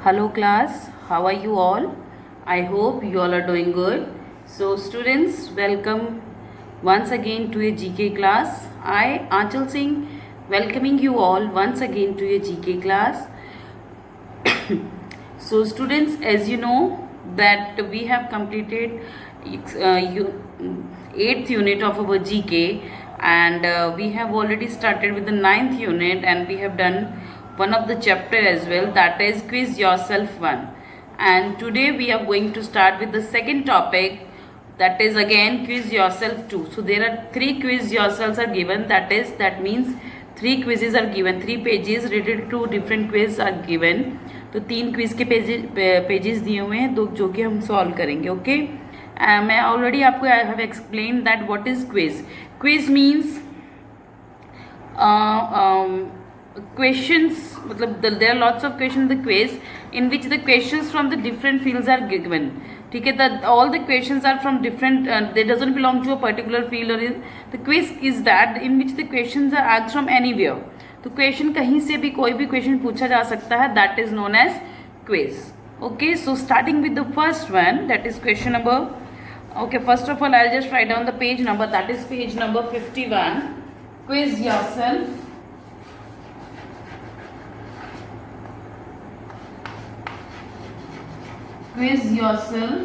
Hello class, how are you all? I hope you all are doing good. So students, welcome once again to a GK class. I, Aanchal Singh, welcoming you all once again to a GK class. So students, as you know that we have completed 8th unit of our GK, and we have already started with the 9th unit, and we have done one of the chapter as well, that is quiz yourself 1. And today we are going to start with the second topic, that is again quiz yourself 2. So there are 3 quiz yourselves are given, that means 3 quizzes are given, 3 pages related to different quiz are given. तो 3 quiz के pages दिए हुए हैं, तो जो कि हम solve करेंगे. ओके, मैं ऑलरेडी आपको I have explain that what is quiz. Quiz means questions, मतलब there are lots of questions in the quiz in which the questions from the different fields are given. ठीक है, that all the questions are from different, they doesn't belong to a particular field, or the quiz is that in which the questions are asked from anywhere. तो question कहीं से भी कोई भी question पूछा जा सकता है, that is known as quiz. Okay, so starting with the first one, that is question number. Okay, first of all I will just write down the page number, that is page number 51. Quiz yourself. Quiz yourself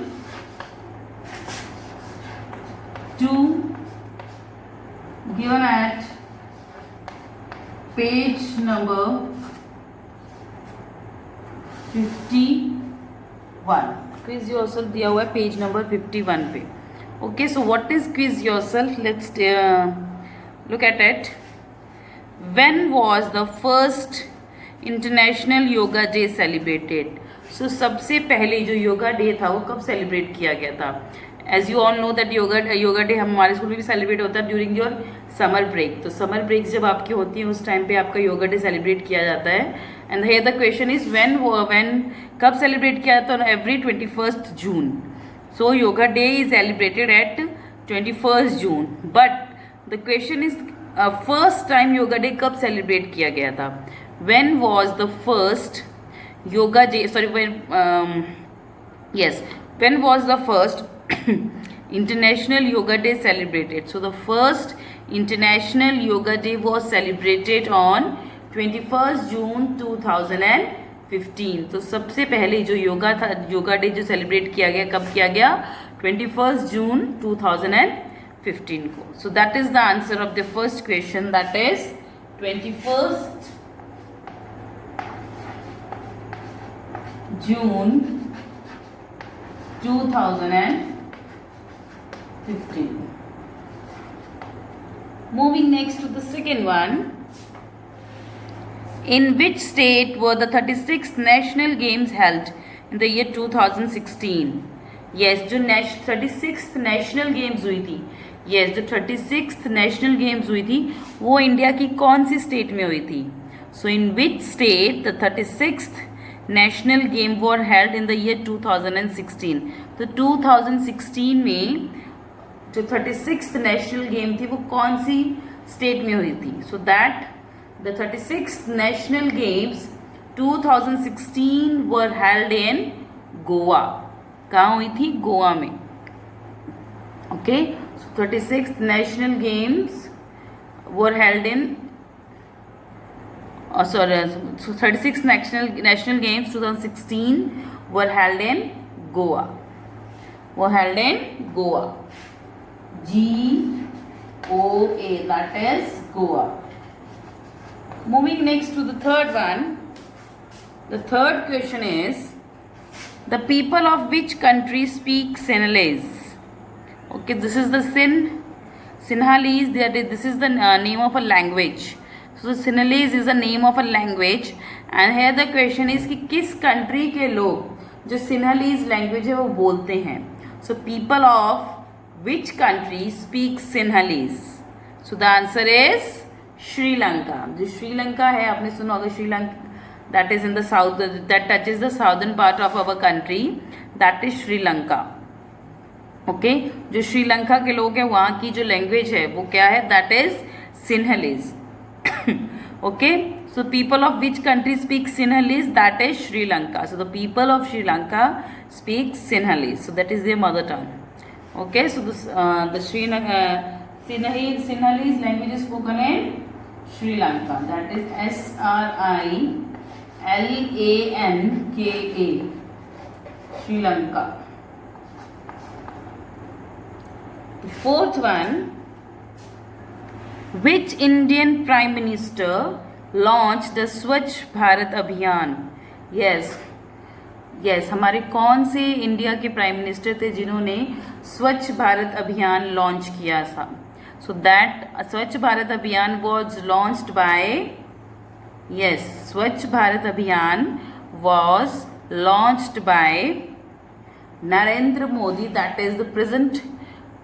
2, given at page number 51. Quiz yourself दिया हुआ है page number 51 पे. Okay, so what is quiz yourself? Let's look at it. When was the first international yoga day celebrated? So सबसे पहले जो yoga day था वो कब सेलिब्रेट किया गया था? As you all know that yoga day हमारे स्कूल में भी सेलिब्रेट होता है ड्यूरिंग योर समर ब्रेक. तो समर ब्रेक जब आपकी होती है उस टाइम पे आपका योगा डे सेलिब्रेट किया जाता है. And here the question is when कब सेलिब्रेट किया जाता है? Every 21st June. So yoga day is celebrated at 21st June. But the question is first time yoga day कब सेलिब्रेट किया गया था? When was the first yoga day, sorry, when was the first international yoga day celebrated? So the first international yoga day was celebrated on 21st June 2015. तो सबसे पहले जो yoga day जो celebrate किया गया, कब किया गया? 21st June 2015 को. So that is the answer of the first question, that is 21st June 2015. Moving next to the second one. In which state were the 36th National Games held in the year 2016? Yes, जो 36th National Games हुई थी, yes, जो 36th National Games हुई थी वो India की कौन सी state में हुई थी? So in which state the 36th national game were held in the year 2016? तो 2016 में जो 36th नेशनल गेम थी वो कौन सी स्टेट में हुई थी? So that the 36th national games 2016 were held in Goa. कहाँ हुई थी? गोवा में. Okay, so 36th national games were held in 36th National Games 2016 were held in Goa. G-O-A, that is Goa. Moving next to the third one. The third question is, the people of which country speak Sinhalese? Okay, this is the Sinhalese. This is the name of a language. So Sinhalese is the name of a language, and here the question is कि किस country के लोग जो Sinhalese language है वो बोलते हैं? So people of which country speak Sinhalese? So the answer is Sri Lanka. जो श्रीलंका है, आपने सुना होगा Sri Lanka, that is in the south, that touches the southern part of our country, that is Sri Lanka. Okay, जो श्रीलंका के लोग हैं वहाँ की जो लैंग्वेज है वो क्या है? that is Sinhalese. Okay, So people of which country speak Sinhalese? That is Sri Lanka. So the people of Sri Lanka speak Sinhalese. So that is their mother tongue. Okay, so this, the Sinhalese language is spoken in Sri Lanka. That is SRILANKA. Sri Lanka. The fourth one. Which Indian Prime Minister launched the Swachh Bharat Abhiyan? Yes, हमारे कौन से India के prime minister थे जिन्होंने स्वच्छ भारत अभियान launch किया था? सो दैट स्वच्छ Bharat Abhiyan was launched by स्वच्छ Bharat Abhiyan was launched by Narendra Modi. That is the present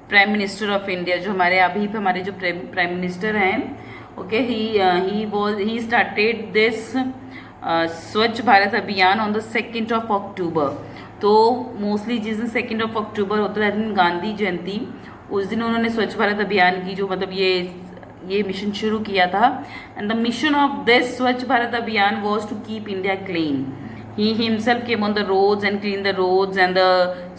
prime minister of India. जो हमारे जो प्राइम मिनिस्टर हैं, okay, he started this Swachh Bharat अभियान on the 2nd of October. तो मोस्टली जिस दिन 2nd of October होता है दिन गांधी जयंती, उस दिन उन्होंने स्वच्छ भारत अभियान की जो मतलब ये मिशन शुरू किया था. And the mission of this Swachh Bharat Abhiyan was to keep India clean. He himself came on the roads and clean the roads and the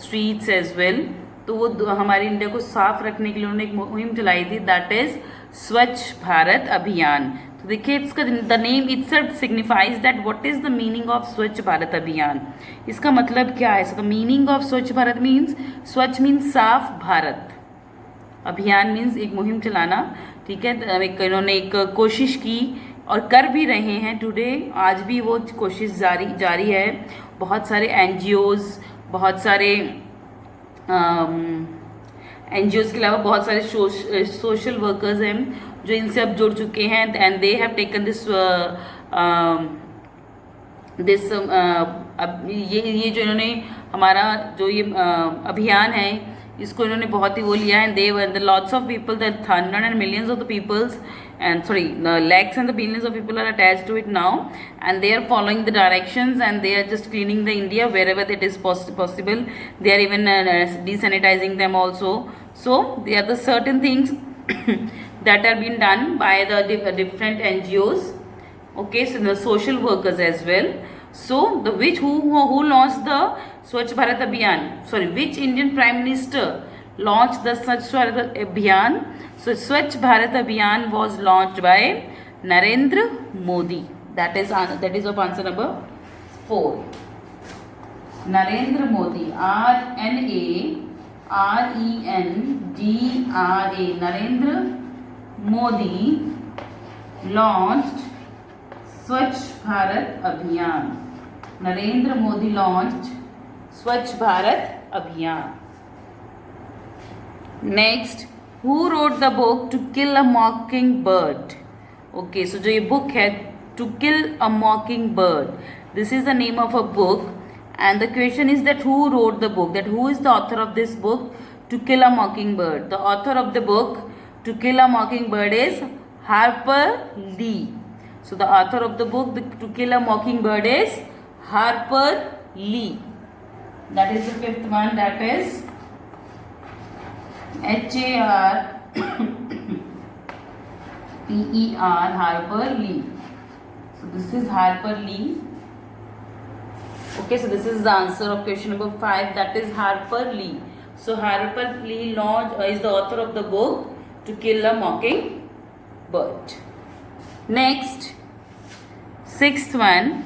streets as well. तो वो हमारे इंडिया को साफ रखने के लिए उन्होंने एक मुहिम चलाई थी. दैट इज स्वच्छ भारत अभियान. तो देखिए इसका the name itself signifies that what is the meaning of स्वच्छ भारत अभियान. इसका मतलब क्या है? सो द मीनिंग ऑफ स्वच्छ भारत मीन्स, स्वच्छ मीन्स साफ भारत, अभियान मीन्स एक मुहिम चलाना. ठीक है, इन्होंने एक कोशिश की और कर भी रहे हैं. टुडे आज भी वो कोशिश जारी है. बहुत सारे NGOs, बहुत सारे NGOs के अलावा बहुत सारे सोशल वर्कर्स हैं जो इनसे अब जुड़ चुके हैं. And they have taken this ये जो इन्होंने हमारा जो ये अभियान है, इसको इन्होंने बहुत ही वो लिया है. They the lots of people, the hundreds and millions of the peoples and sorry the lakhs and the billions of people are attached to it now, and they are following the directions and they are just cleaning the India wherever it is possible. They are even desanitizing them also. So there are the certain things that are being done by the different NGOs, okay, so the social workers as well. So the who launched the Swachh Bharat Abhiyan, sorry, which Indian Prime Minister launched the Swachh Bharat Abhiyan? So Swachh Bharat Abhiyan was launched by Narendra Modi. That is of answer number 4. Narendra Modi, RNARENDRA. Narendra Modi launched Swachh Bharat Abhiyan. Narendra Modi launched Swachh Bharat Abhiyan. Next, who wrote the book To Kill a Mockingbird? Okay, so जो ये book है To Kill a Mockingbird, this is the name of a book, and the question is that who wrote the book, that who is the author of this book To Kill a Mockingbird. The author of the book To Kill a Mockingbird is Harper Lee. So the author of the book To Kill a Mockingbird is Harper Lee. That is the 5th one, that is HARPER, Harper Lee. So this is Harper Lee. Okay, so this is the answer of question number 5, that is Harper Lee. So Harper Lee is the author of the book To Kill a Mockingbird. Next, 6th one,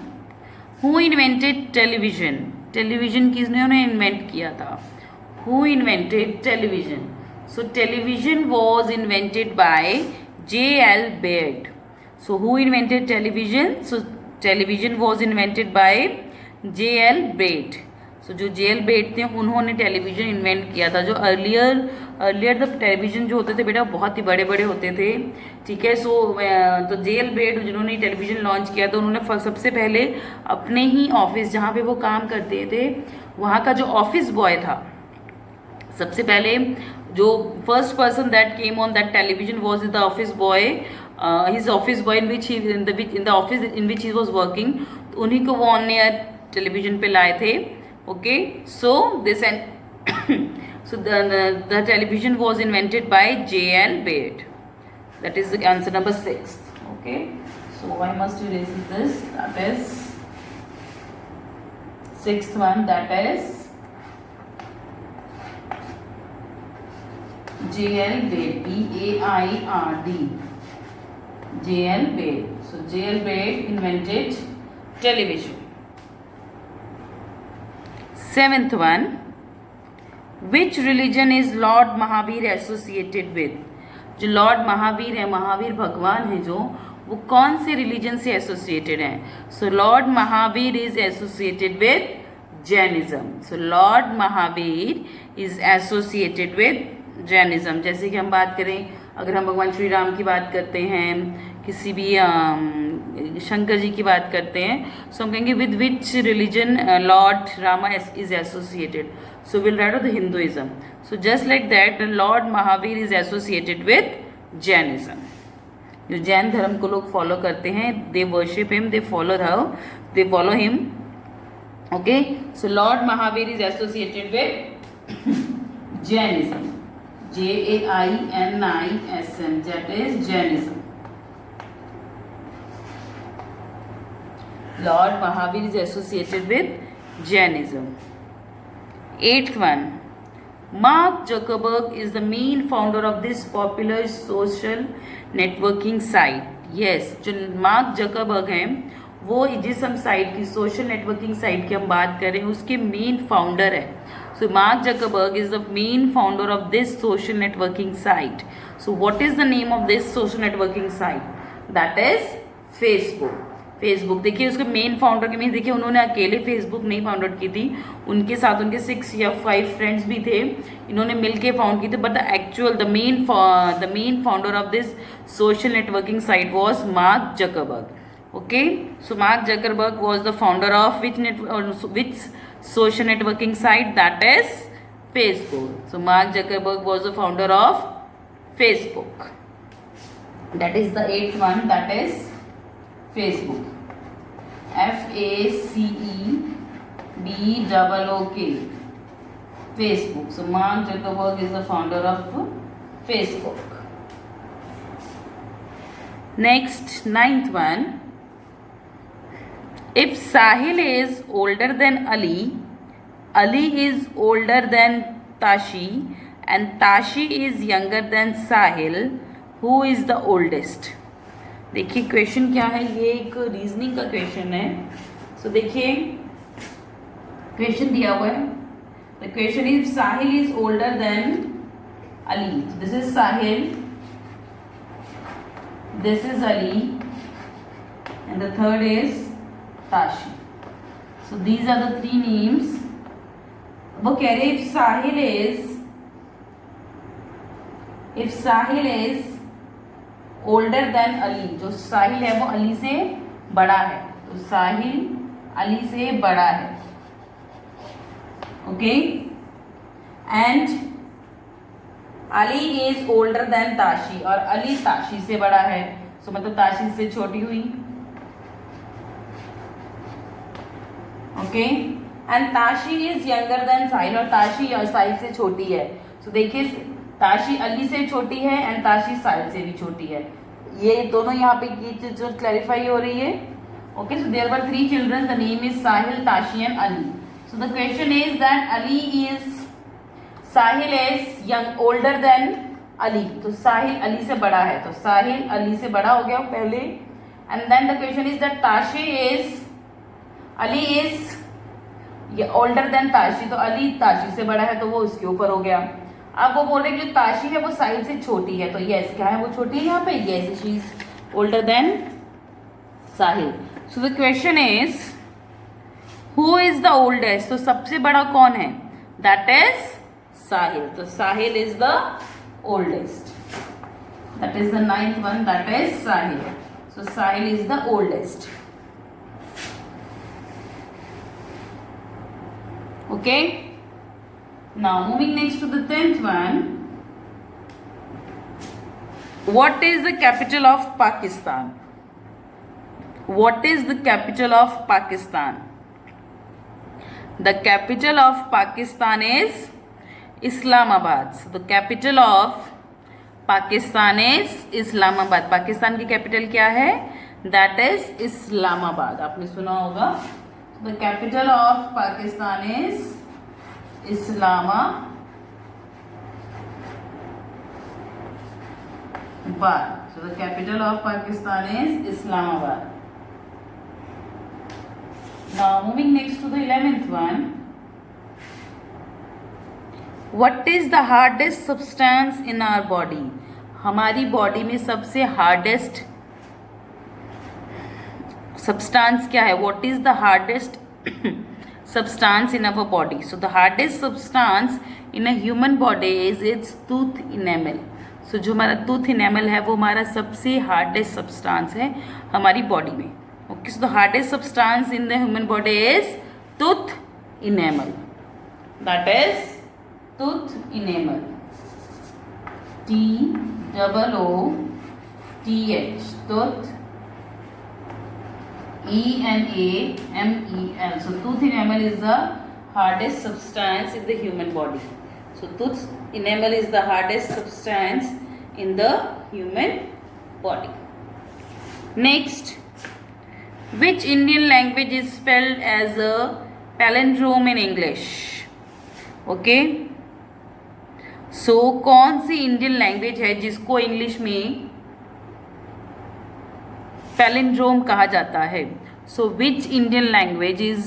who invented television? Television किसने invent किया था? Who invented television? So television was invented by J.L. Baird. So who invented television? So television was invented by J.L. Baird. So जो J.L. Baird थे उन्होंने television invent किया था. जो earlier the television जो होते थे बेटा बहुत ही बड़े बड़े होते थे. ठीक है, सो तो J.L. Baird जिन्होंने टेलीविज़न लॉन्च किया था, उन्होंने सबसे पहले अपने ही ऑफिस जहाँ पे वो काम करते थे वहाँ का जो ऑफिस बॉय था, सबसे पहले जो first person that came on that television was the office boy, his office boy in the office in which he was working. उन्हीं को वो ऑन एयर टेलीविजन पे लाए थे. Okay, so this and so the television was invented by J.L. Baird. That is the answer number 6. Okay, So why must you erase this? That is sixth one, that is J.L. Baird, B-A-I-R-D. J.L. Baird. So J.L. Baird invented television. Seventh one, which religion is Lord Mahavir associated with? जो Lord Mahavir है, महावीर भगवान है जो, वो कौन से religion से associated हैं? So Lord Mahavir is associated with Jainism. So Lord Mahavir is associated with Jainism. जैसे कि हम बात करें, अगर हम भगवान श्री राम की बात करते हैं, किसी भी शंकर जी की बात करते हैं, सो हम कहेंगे with which religion Lord Rama is associated. So will write of the Hinduism. So just like that Lord Mahavir is associated with Jainism. जो जैन धर्म को लोग फॉलो करते हैं, they worship him, they follow him. Okay, so Lord Mahavir is associated with Jainism. Jainism, that is Jainism. Lord Mahavir is associated with Jainism. Eighth one, Mark Zuckerberg is the main founder of this popular social networking site. Yes, जो mark Zuckerberg हैं, वो जिस हम site की, social networking site की हम बात करें, उसके मेन फाउंडर है. So Mark Zuckerberg is the main founder of this social networking site. So what is the name of this social networking site? That is Facebook. Facebook देखिए, उसके main founder के mean देखिए, उन्होंने अकेले Facebook नहीं founded की थी, उनके साथ उनके 6 या 5 फ्रेंड्स भी थे, इन्होंने मिलके फाउंड की थी. But the main founder of this social networking site was mark Zuckerberg. Okay, so Mark Zuckerberg was the founder of which social networking site? That is Facebook. So Mark Zuckerberg was the founder of Facebook. That is the 8th one, that is Facebook. FACEBOOK. Facebook. So Mark Zuckerberg is the founder of Facebook. Next, 9th one. If Sahil is older than Ali, Ali is older than Tashi, and Tashi is younger than Sahil, who is the oldest? देखिए question क्या है, ये एक reasoning का question है. सो देखिए question दिया हुआ है. The question is Sahil is older than Ali. This is Sahil, this is Ali, and the third is Tashi. So these are the 3 names. वो कह रहे if Sahil is older than Ali, जो साहिल है वो अली से बड़ा है, तो साहिल अली से बड़ा है. Okay, and Ali is older than Tashi, और अली ताशी से बड़ा है. सो मतलब ताशी से छोटी हुई. Okay, and Tashi is younger than Sahil, और ताशी साहिल से छोटी है. सो देखिए ताशी अली से छोटी है एंड ताशी साहिल से भी छोटी है. ये दोनों यहाँ पे ये चीज जो क्लैरिफाई हो रही है. Okay, so there were 3 children, the name is Sahil, Tashi and Ali. So the question is that Sahil is young older than Ali, तो साहिल अली से बड़ा है, तो साहिल अली से बड़ा हो गया पहले. And then the question is that Ali is older than Tashi, तो अली ताशी से बड़ा है, तो वो उसके ऊपर हो गया. अब वो बोल रहे कि जो ताशी है वो साहिल से छोटी है, तो यस क्या है, वो छोटी है यहाँ पे, yes she is older than Sahil. So the question is who is the oldest, तो सबसे बड़ा कौन है? दैट इज साहिल, तो Sahil is the oldest. That is the 9th one, that is Sahil. So Sahil is the oldest. Okay, now moving next to the 10th one. What is the capital of Pakistan? What is the capital of Pakistan? The capital of Pakistan is Islamabad. So the capital of Pakistan is Islamabad. Pakistan की capital क्या है? That is Islamabad. आपने सुना होगा. The capital of Pakistan is Islamabad. So the capital of Pakistan is Islamabad. Now moving next to the 11th one. What is the hardest substance in our body? हमारी body में सबसे hardest substance क्या है? What is the hardest substance in our body? So the hardest substance in a human body is its tooth enamel. So जो हमारा tooth enamel है वो हमारा सबसे हार्डेस्ट सब्सटेंस है हमारी बॉडी में. Okay, so the hardest substance in the human body is tooth enamel. That is tooth enamel. TOOTH. Tooth. ENAMEL. So tooth enamel is the hardest substance in the human body. So tooth enamel is the hardest substance in the human body. Next, which Indian language is spelled as a palindrome in English? Okay. So कौन सी Indian language है जिसको English में palindrome कहा जाता है? So which Indian language is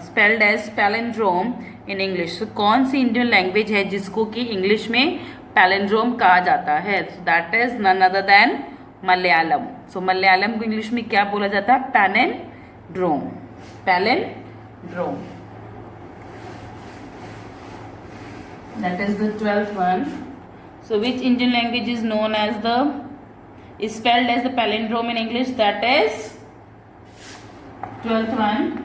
spelled as palindrome in English? So कौन सी इंडियन लैंग्वेज है जिसको कि इंग्लिश में पैलिंड्रोम कहा जाता है? So that is none other than Malayalam. So Malayalam को इंग्लिश में क्या बोला जाता है? Palindrome. Palindrome. That is the 12th one. So which Indian language is known as is spelled as the palindrome in English? That is 12th one.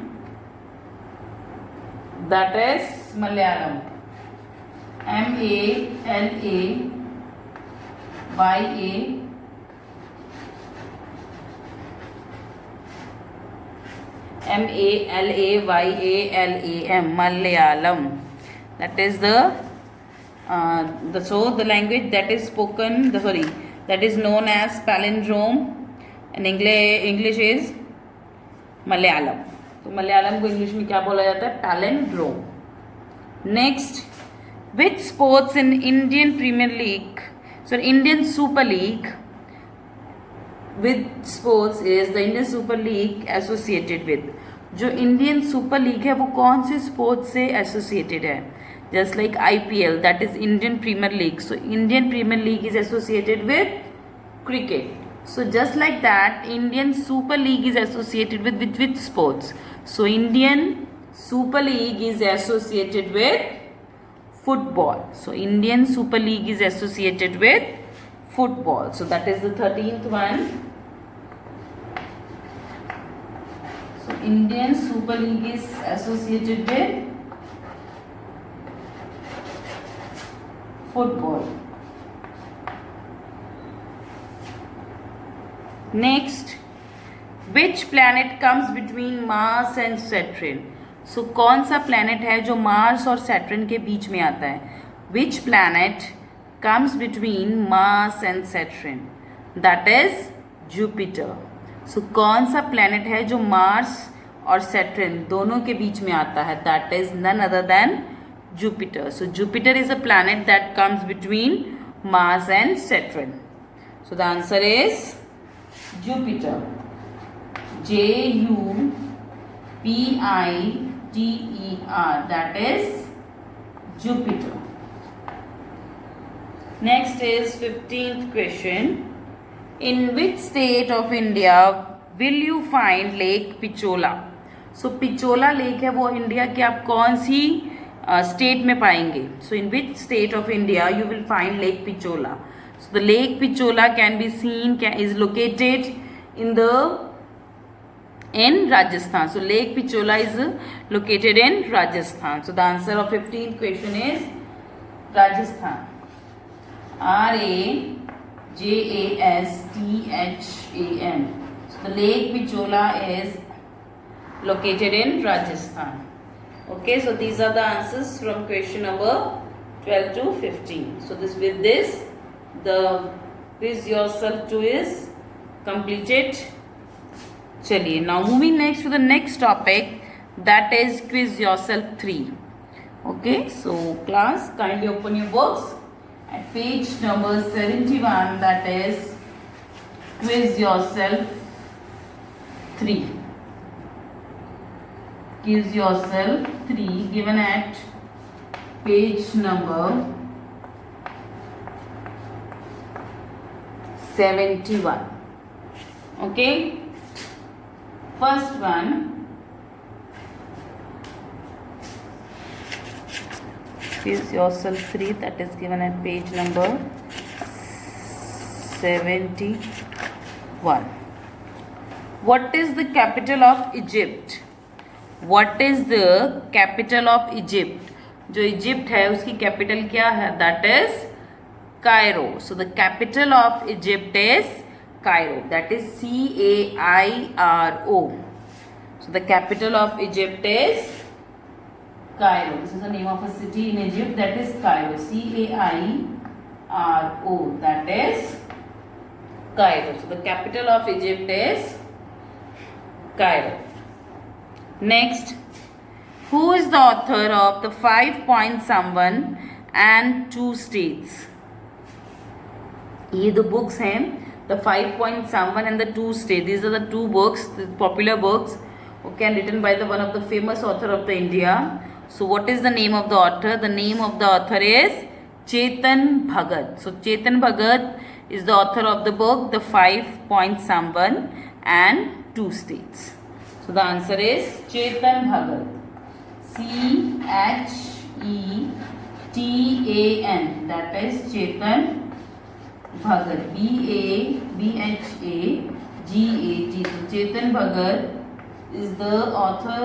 That is Malayalam. MALAYALAM. Malayalam. That is the language that is spoken. That is known as palindrome. In English is Malayalam. तो मलयालम को English में क्या बोला जाता है? Palindrome. Next, which sports in Indian premier league, Indian super league, which sports is the Indian super league associated with? जो Indian super league है वो कौन से स्पोर्ट्स से एसोसिएटेड है? Just like IPL, that is Indian premier league. So Indian premier league is associated with cricket. So just like that, Indian Super League is associated with which sports? So Indian Super League is associated with football. So Indian Super League is associated with football. So that is the 13th one. So Indian Super League is associated with football. Next, which planet comes between Mars and Saturn? So कौन सा planet है जो Mars और Saturn के बीच में आता है? Which planet comes between Mars and Saturn? That is Jupiter. So कौन सा planet है जो Mars और Saturn दोनों के बीच में आता है? That is none other than Jupiter. So Jupiter is a planet that comes between Mars and Saturn. So the answer is Jupiter. JUPITER. That is Jupiter. Next is 15th question. In which state of India will you find Lake Pichola? So Pichola Lake है वो India के आप कौन सी state में पाएंगे? So in which state of India you will find Lake Pichola? So the Lake Pichola can be seen, is located in Rajasthan. So Lake Pichola is located in Rajasthan. So the answer of 15th question is Rajasthan. RAJASTHAN. So the Lake Pichola is located in Rajasthan. Okay, so these are the answers from question number 12 to 15. So with this the quiz yourself to is completed. चलिए, now moving next to the next topic, that is quiz yourself 3. Okay, so class, kindly open your books at page number 71, that is quiz yourself 3. Quiz yourself 3 given at page number 71. Okay, first one, quiz yourself 3, that is given at page number 71. What is the capital of Egypt? What is the capital of Egypt? जो Egypt है उसकी capital क्या है? That is Cairo. So the capital of Egypt is Cairo, that is CAIRO. So the capital of Egypt is Cairo. This is the name of a city in Egypt, that is Cairo. CAIRO, that is Cairo. So the capital of Egypt is Cairo. Next, who is the author of the 5 Points Someone and 2 States? ये दो books हैं, the 5 Points Someone and the 2 States. These are the two books, the popular books, okay, and written by the one of the famous author of the India. So, what is the name of the author? The name of the author is Chetan Bhagat. So, Chetan Bhagat is the author of the book, the 5 Points Someone and 2 States. So the answer is Chetan Bhagat. CHETAN. That is Chetan Bhagat. BHAGAT. So Chetan Bhagat is the author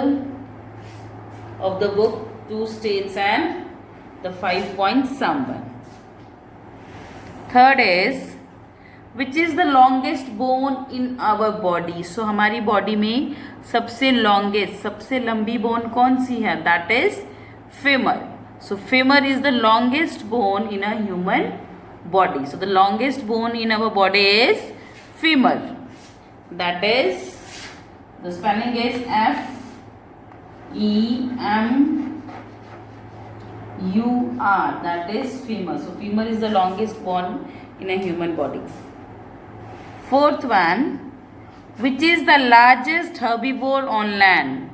of the book 2 States and the 5 Points Someone. Third is, which is the longest bone in our body? So हमारी body में सबसे longest, सबसे लंबी bone कौन सी है? That is femur. So femur is the longest bone in a human body. So the longest bone in our body is femur. That is, the spelling is FEMUR. That is femur. So femur is the longest bone in a human body. Fourth one, which is the largest herbivore on land?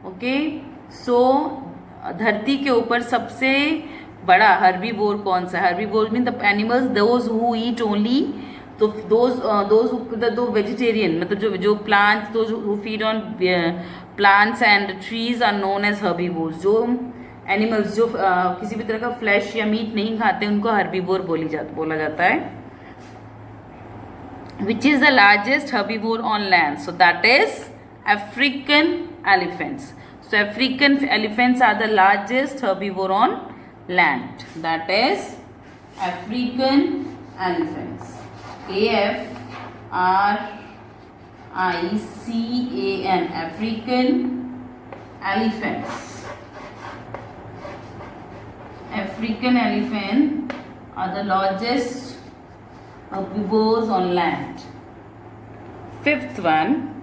Okay, so धरती के ऊपर सबसे बड़ा herbivore कौन सा? Herbivore mean the animals those who eat only, तो those who vegetarian, मतलब जो plants, those who feed on plants and trees are known as herbivores. जो animals जो किसी भी तरह का flesh या meat नहीं खाते उनको herbivore बोला जाता है. Which is the largest herbivore on land? So that is African elephants. So African elephants are the largest herbivore on land. That is African elephants. AFRICAN. African elephants. African elephant are the largest herbivores on land. Fifth one,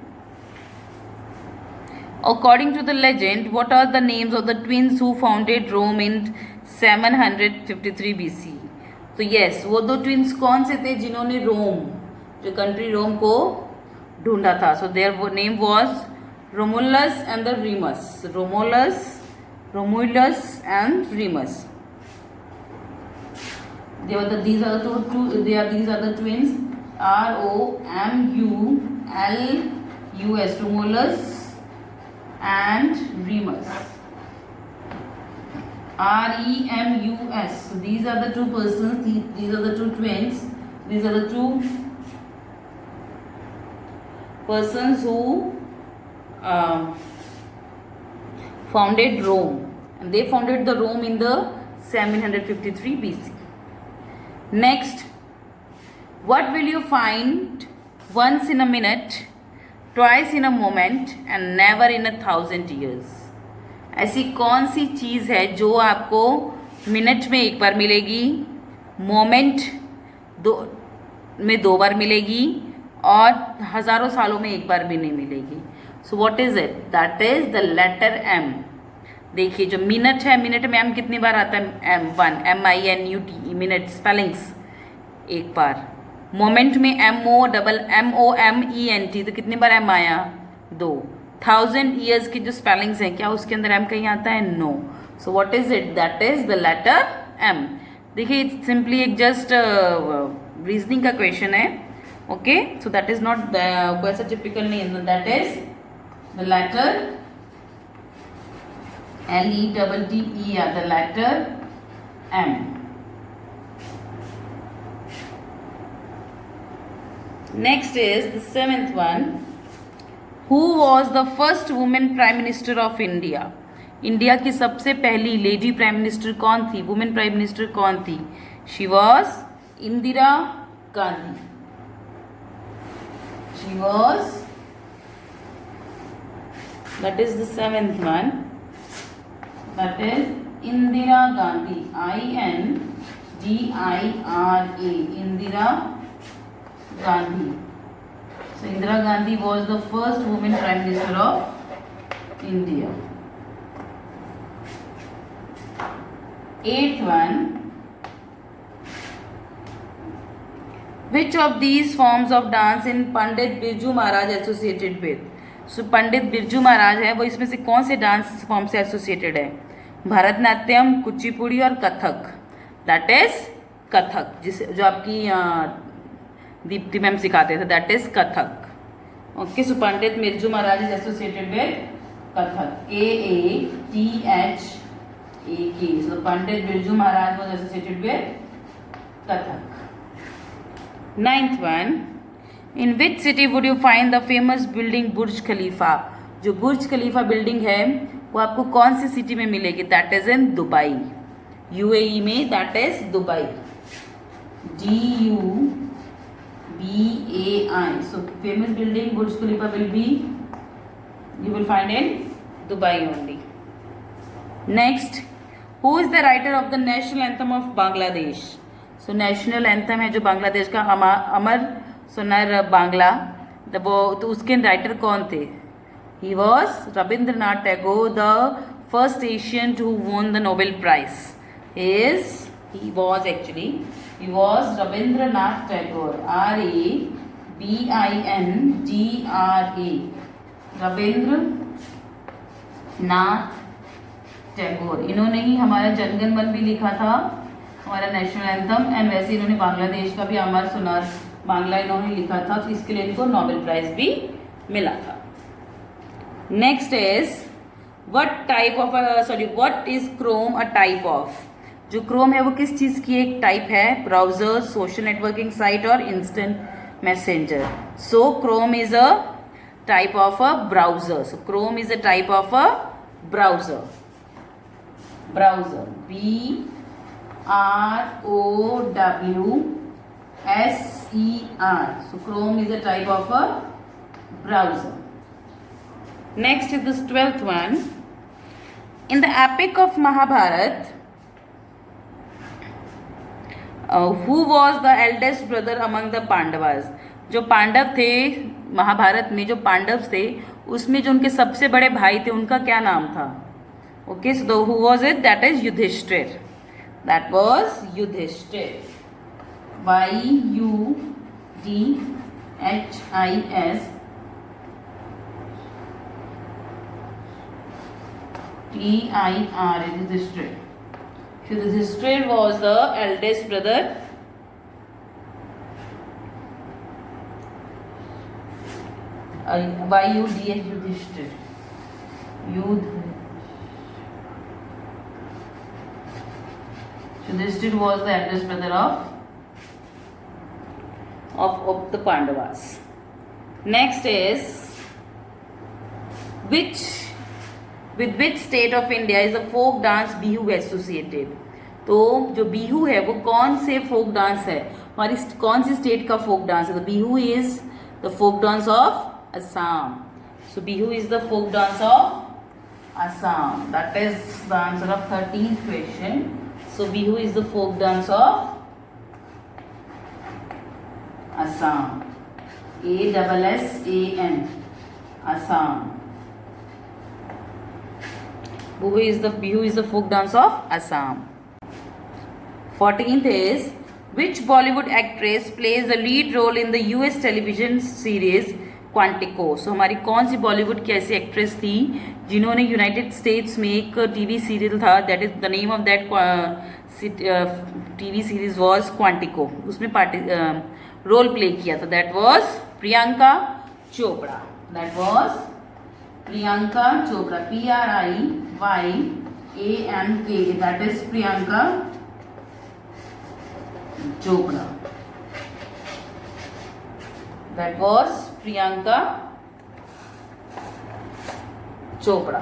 according to the legend, what are the names of the twins who founded Rome in 753 BC? तो yes, वो दो twins कौन से थे जिन्होंने रोम, जो country रोम को ढूंढा था? So their name was Romulus and the Remus. Romulus and Remus. These are the twins, ROMULUS, Romulus and Remus. REMUS. So these are the two persons, these are the two twins, these are the two persons who founded Rome, and they founded the Rome in the 753 BC. Next, what will you find once in a minute, twice in a moment and never in 1,000 years? ऐसी कौन सी चीज़ है जो आपको minute में एक बार मिलेगी, moment में 2 बार मिलेगी और हज़ारों सालों में एक बार भी नहीं मिलेगी. So what is it? That is the letter M. देखिए जो मिनट है, मिनट में M कितनी बार आता है? M1, MINUT, मिनट स्पेलिंग्स एक बार. मोमेंट में MOMENT, तो कितनी बार M आया? 2. 1000 ईयर्स की जो स्पेलिंग्स हैं, क्या उसके अंदर M कहीं आता है? No. So what is it? That is the letter M. देखिए सिंपली एक जस्ट रीजनिंग का क्वेश्चन है. Okay, so that is not कोई ऐसा टिपिकल नहीं है. That is the letter LETTE, the letter M. Next is the 7th one. Who was the first woman prime minister of India? India की सबसे पहली lady prime minister कौन थी? Women prime minister कौन थी? She was Indira Gandhi. She was, that is the 7th one. That is Indira Gandhi. INDIRA. Indira Gandhi. So Indira Gandhi was the first woman prime minister of India. 8th one. Which of these forms of dance in Pandit Birju Maharaj associated with? सो पंडित बिरजू महाराज है वो इसमें से कौन से dance form से associated है? भरतनाट्यम, कुचिपुड़ी और Kathak. That is Kathak, जिसे जो आपकी दीप्ति मैम सिखाते थे, that is Kathak. Okay, so Pandit Birju Maharaj is associated with Kathak. KATHAK. So Pandit Birju Maharaj was associated with Kathak. 9th one. In which city would you find the famous building Burj Khalifa? जो बुर्ज खलीफा building है वो आपको कौन सी सिटी में मिलेगी? That is in Dubai, UAE में. That is Dubai. DUBAI. So famous building Burj Khalifa will be, you will find in Dubai only. Next, who is the writer of the national anthem of Bangladesh? So national anthem है जो बांग्लादेश का, अमर सुनर बांग्ला, वो तो उसके writer कौन थे? He was Rabindranath Tagore, the first Asian to won the Nobel prize. He was Rabindranath Tagore. RABINDRA. Rabindranath Tagore. इन्होंने ही हमारा जनगण मन भी लिखा था, हमारा नेशनल एंथम. एंड वैसे इन्होंने बांग्लादेश का भी अमर सुनर बांग्ला इन्होंने लिखा था, तो इसके लिए इनको नोबेल प्राइज भी मिला था. Next is what is Chrome a type of? जो क्रोम है वो किस चीज की एक टाइप है? ब्राउजर, सोशल नेटवर्किंग साइट और instant messenger. So Chrome is a type of a browser. So Chrome is a type of a browser. BROWSER. So Chrome is a type of a browser. Next is this 12th one. In the epic of Mahabharata, who was the eldest brother among the Pandavas? जो पांडव थे महाभारत में, जो पांडव थे उसमें जो उनके सबसे बड़े भाई थे उनका क्या नाम था? Okay, so who was it? That is Yudhishthir. That was Yudhishthir. YUDHISTIR. Yudhishthir. Yudhishthir was the eldest brother. YUDH Yudhishthir. Yudhishthir was the eldest brother of the Pandavas. Next is with which state of India is the folk dance Bihu associated? तो जो बिहू है वो कौन से फोक dance है, हमारी कौन सी state का फोक डांस है? तो Bihu is the folk dance of Assam. So Bihu is the folk dance of Assam. That is the answer of 13th question. So Bihu is the folk dance of Assam. ASSAM. Assam. Bihu is the folk dance of Assam. 14th is, which Bollywood actress plays the lead role in the US television series Quantico? So हमारी कौन सी बॉलीवुड की ऐसी actress थी जिन्होंने United states में एक TV serial था, that is the name of that TV series was Quantico, उसमें रोल प्ले किया था. That was Priyanka Chopra. That was Priyanka Chopra. PRIYANK. That is Priyanka Chopra. That was Priyanka Chopra. CHOPRA.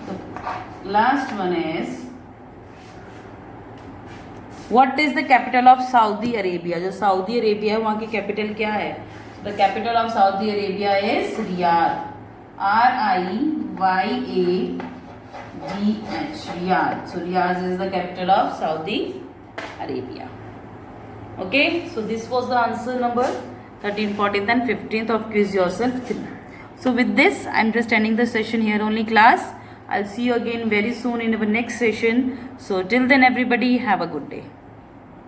The last one is, what is the capital of Saudi Arabia? जो Saudi Arabia है वहाँ की capital क्या है? The capital of Saudi Arabia is Riyadh. RIYADH. Riyadh. So Riyadh is the capital of Saudi Arabia. Okay, so this was the answer number 13th, 14th and 15th of Quiz Yourself 3. So with this, I'm just ending the session here only, class. I'll see you again very soon in our next session. So till then, everybody have a good day.